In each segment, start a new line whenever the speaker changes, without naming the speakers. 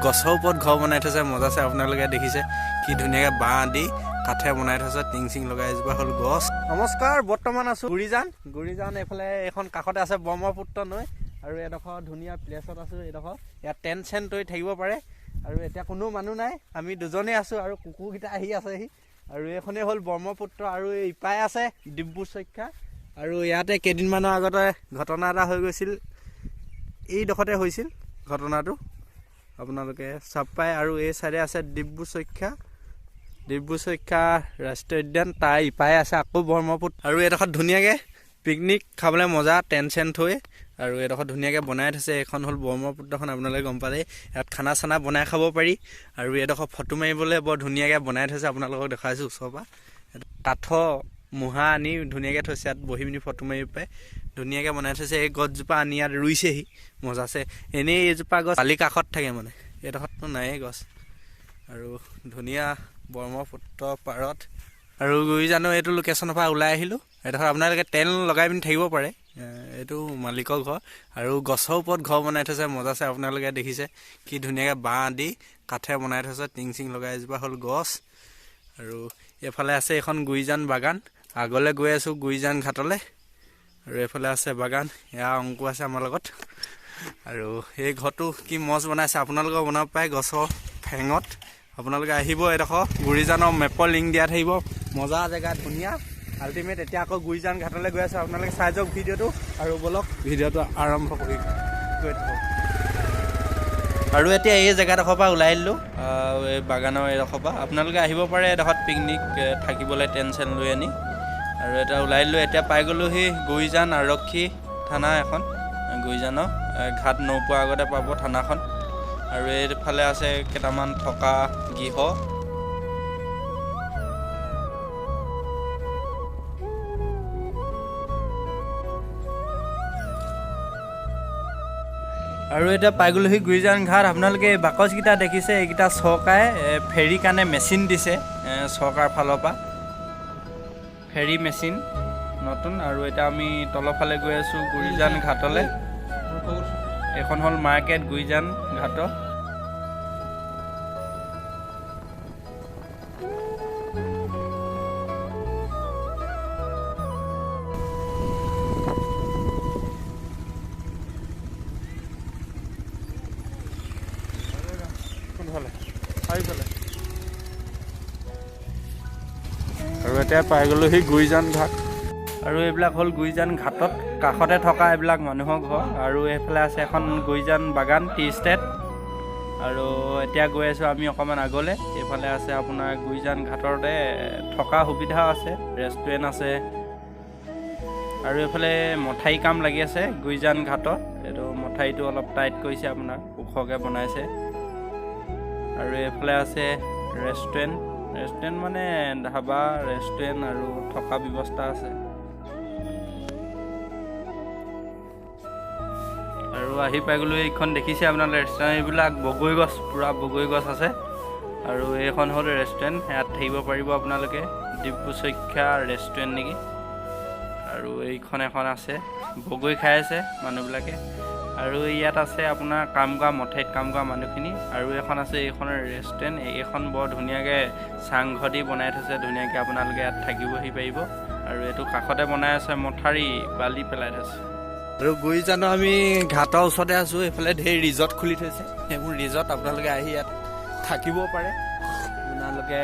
গছৰ ওপৰত ঘৰ বনাই থৈছে মজাছে আপোনালোকে দেখিছে কি ধুনীয়াকৈ বাঁহ দি কাঠে বনাই থৈছে টিং চিং লগাই এজোপা হ'ল গছ। নমস্কাৰ, বৰ্তমান আছোঁ গুৰিজান এইফালে এখন কাষতে আছে ব্ৰহ্মপুত্ৰ নৈ আৰু এডোখৰ ধুনীয়া প্লেছত আছোঁ। এইডোখৰ ইয়াত টেণ্ট চেণ্ট তৰি থাকিব পাৰে আৰু এতিয়া কোনো মানুহ নাই, আমি দুজনেই আছোঁ আৰু কুকুৰকেইটা আহি আছেহি। আৰু এইখনেই হ'ল ব্ৰহ্মপুত্ৰ আৰু এই ইপাৰে আছে ডিব্ৰুচৈখোৱা। আৰু ইয়াতে কেইদিনমানৰ আগতে ঘটনা এটা হৈ গৈছিল, এইডোখৰতে হৈছিল ঘটনাটো, আপোনালোকে চাব পায়। আৰু এই চাইডে আছে ডিব্ৰুচৈখোৱা ৰাষ্ট্ৰীয় উদ্যান, তাৰ ইপাৰে আছে আকৌ ব্ৰহ্মপুত্ৰ। আৰু এইডোখৰত ধুনীয়াকৈ পিকনিক খাবলৈ মজা, টেণ্ট চেণ্ট থৈ আৰু এইডোখৰত ধুনীয়াকৈ বনাই থৈছে। এইখন হ'ল ব্ৰহ্মপুত্ৰখন, আপোনালোকে গম পালে। ইয়াত খানা চানা বনাই খাব পাৰি আৰু এইডোখৰ ফটো মাৰিবলৈ বৰ ধুনীয়াকৈ বনাই থৈছে, আপোনালোকক দেখাইছোঁ ওচৰৰ পৰা। কাঠৰ মুহা আনি ধুনীয়াকৈ থৈছে, ইয়াত বহি পিনি ফটো মাৰিব পাৰে, ধুনীয়াকৈ বনাই থৈছে। এই গছজোপা আনি ইয়াত ৰুইছেহি মজাছে। এনেই এইজোপা গছ বালি কাষত থাকে, মানে এইডোখৰততো নায়েই গছ। আৰু ধুনীয়া ব্ৰহ্মপুত্ৰ পাৰত আৰু গুৰিজানৰ এইটো লোকেশ্যনৰ পৰা ওলাই আহিলোঁ। এইডোখৰ আপোনালোকে তেল লগাই পিনি থাকিব পাৰে, এইটো মালিকৰ ঘৰ আৰু গছৰ ওপৰত ঘৰ বনাই থৈছে মজাছে। আপোনালোকে দেখিছে কি ধুনীয়াকৈ বাঁহ দি কাঠে বনাই থৈছে, টিং চিং লগাই এজোপা হ'ল গছ। আৰু এইফালে আছে এইখন গুৰিজান বাগান, আগলৈ গৈ আছোঁ গুৰিজান ঘাটলৈ। আৰু এইফালে আছে বাগান, এয়া অংকু আছে আমাৰ লগত। আৰু এই ঘৰটো কি মজ বনাইছে, আপোনালোকে বনাব পাৰে গছৰ ঠেঙত। আপোনালোকে আহিব, এইডোখৰ গুৰিজানৰ মেপৰ লিংক দিয়া থাকিব, মজা জেগা ধুনীয়া আল্টিমেট। এতিয়া আকৌ গুৰিজান ঘাটলৈ গৈ আছোঁ, আপোনালোকে চাই যাওক ভিডিঅ'টো আৰু বলক ভিডিঅ'টো আৰম্ভ কৰি গৈ থাকক। আৰু এতিয়া এই জেগাডোখৰ পৰা ওলাই দিলোঁ, এই বাগানৰ এইডোখৰ পৰা আপোনালোকে আহিব পাৰে এইডোখৰত পিকনিক থাকিবলৈ টেণ্ট চেণ্ট লৈ আনি। আৰু এটা ওলাই দিলোঁ, এতিয়া পাই গ'লোঁ সেই গুৰিজান আৰক্ষী থানা এখন, গুৰিজানৰ ঘাট নৌপোৱাৰ আগতে পাব থানাখন। আৰু এইফালে আছে কেইটামান থকা গৃহ। আৰু এতিয়া পাই গ'লোহি গুৰিজান ঘাট। আপোনালোকে এই বাকচকেইটা দেখিছে, এইকেইটা চৰকাৰে ফেৰীৰ কাৰণে মেচিন দিছে, চৰকাৰৰ ফালৰ পৰা ফেৰী মেচিন নতুন। আৰু এতিয়া আমি তলৰ ফালে গৈ আছোঁ গুৰিজান ঘাটলৈ। এইখন হ'ল মাৰ্কেট গুৰিজান ঘাটৰ। আৰু এতিয়া পাই গ'লোহি গুৰিজান ঘাট। আৰু এইবিলাক হ'ল গুৰিজান ঘাটত কাষতে থকা এইবিলাক মানুহৰ ঘৰ। আৰু এইফালে আছে এখন গুৰিজান বাগান টি ষ্টেট। আৰু এতিয়া গৈ আছোঁ আমি অকণমান আগলৈ। এইফালে আছে আপোনাৰ গুৰিজান ঘাটতে থকা সুবিধাও আছে, ৰেষ্টুৰেণ্ট আছে। আৰু এইফালে মঠাই কাম লাগি আছে গুৰিজান ঘাটত, এইটো মঠাইটো অলপ টাইট কৰিছে, আপোনাৰ ওখকৈ বনাইছে। আৰু এইফালে আছে ৰেষ্টুৰেণ্ট মানে ধাবা ৰেষ্টুৰেণ্ট আৰু থকা ব্যৱস্থা আছে। আৰু আহি পাই গ'লোঁ, এইখন দেখিছে আপোনালোকে ৰেষ্টুৰেণ্ট, এইবিলাক বগৰী গছ, পূৰা বগৰী গছ আছে। আৰু এইখন হ'ল ৰেষ্টুৰেণ্ট, ইয়াত থাকিব পাৰিব আপোনালোকে, ডিব্ৰুচৈখোৱা ৰেষ্টুৰেণ্ট নেকি। আৰু এইখন এখন আছে, বগৰী খাই আছে মানুহবিলাকে। আৰু ইয়াত আছে আপোনাৰ কাম কৰা, মঠাইত কাম কৰা মানুহখিনি। আৰু এখন আছে, এইখনৰ ৰেষ্টুৰেণ্ট, এইখন বৰ ধুনীয়াকৈ চাংঘৰ দি বনাই থৈছে, ধুনীয়াকৈ আপোনালোকে ইয়াত থাকিবহি পাৰিব। আৰু এইটো কাষতে বনাই আছে মঠাৰি, বালি পেলাই থৈছে। আৰু গুৰিজানৰ আমি ঘাটৰ ওচৰতে আছোঁ, এইফালে ঢেৰ ৰিজৰ্ট খুলি থৈছে, সেইবোৰ ৰিজৰ্ট আপোনালোকে আহি ইয়াত থাকিব পাৰে, আপোনালোকে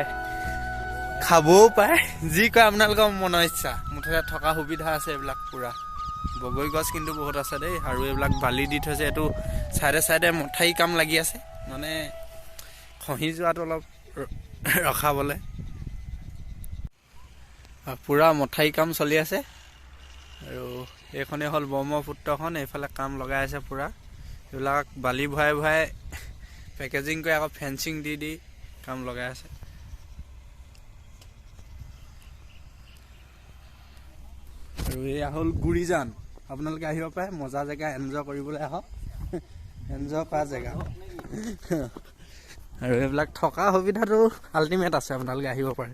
খাবও পাৰে, যি কয় আপোনালোকৰ মনৰ ইচ্ছা। মুঠতে থকা সুবিধা আছে এইবিলাক পূৰা। বগৰী গছ কিন্তু বহুত আছে দেই। আৰু এইবিলাক বালি দি থৈছে, এইটো চাইডে চাইডে মঠাৰি কাম লাগি আছে, মানে খহি যোৱাটো অলপ ৰখাবলৈ পূৰা মঠাৰি কাম চলি আছে। আৰু এইখনেই হ'ল ব্ৰহ্মপুত্ৰখন, এইফালে কাম লগাই আছে পূৰা, এইবিলাক বালি ভৰাই ভৰাই পেকেজিং কৰি আকৌ ফেঞ্চিং দি কাম লগাই আছে। আৰু এয়া হ'ল গুৰিজান, আপোনালোকে আহিব পাৰে, মজা জেগা, এনজয় কৰিবলৈ আহক, এনজয় কৰা জেগা। আৰু এইবিলাক থকা সুবিধাটো আল্টিমেট আছে, আপোনালোকে আহিব পাৰে।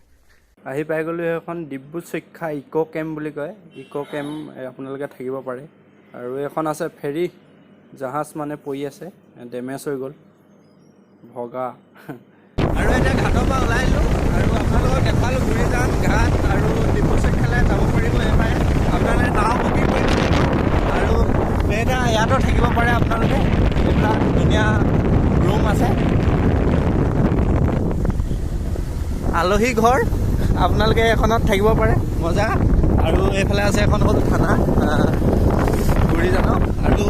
আহি পাই গ'লোঁ সেইখন ডিব্ৰুচৈখোৱা ইক' কেম্প বুলি কয়, ইক' কেম্প আপোনালোকে থাকিব পাৰে। আৰু এখন আছে ফেৰী জাহাজ, মানে পৰি আছে, ডেমেজ হৈ গ'ল। ভগা আৰু এতিয়া ঘাটৰ পৰা ওলাই আহিলোঁ আৰু আপোনালোকক দেখালোঁ গুৰিজান ঘাট আৰু ডিব্ৰু চৈখোলা যাব পাৰিব এবাৰে আপোনালোকে নাও বুকিং কৰি আৰু এতিয়া ইয়াতো থাকিব পাৰে আপোনালোকে এইবিলাক ধুনীয়া ৰুম আছে আলহী ঘৰ আপোনালোকে এখনত থাকিব পাৰে মজা আৰু এইফালে আছে এখন হ'ল থানা গুৰিজানত আৰু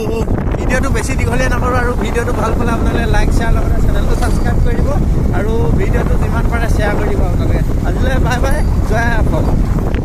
ভিডিঅ'টো বেছি দীঘলীয়া নকৰোঁ আৰু ভিডিঅ'টো ভাল পালে আপোনালোকে লাইক শ্বেয়াৰ লগতে চেনেলটো ছাবস্ক্ৰাইব কৰি দিব আৰু ভিডিঅ'টো যিমান পাৰে শ্বেয়াৰ কৰি দিব আপোনালোকে আজিলৈ বাই বাই জয় আই অসম।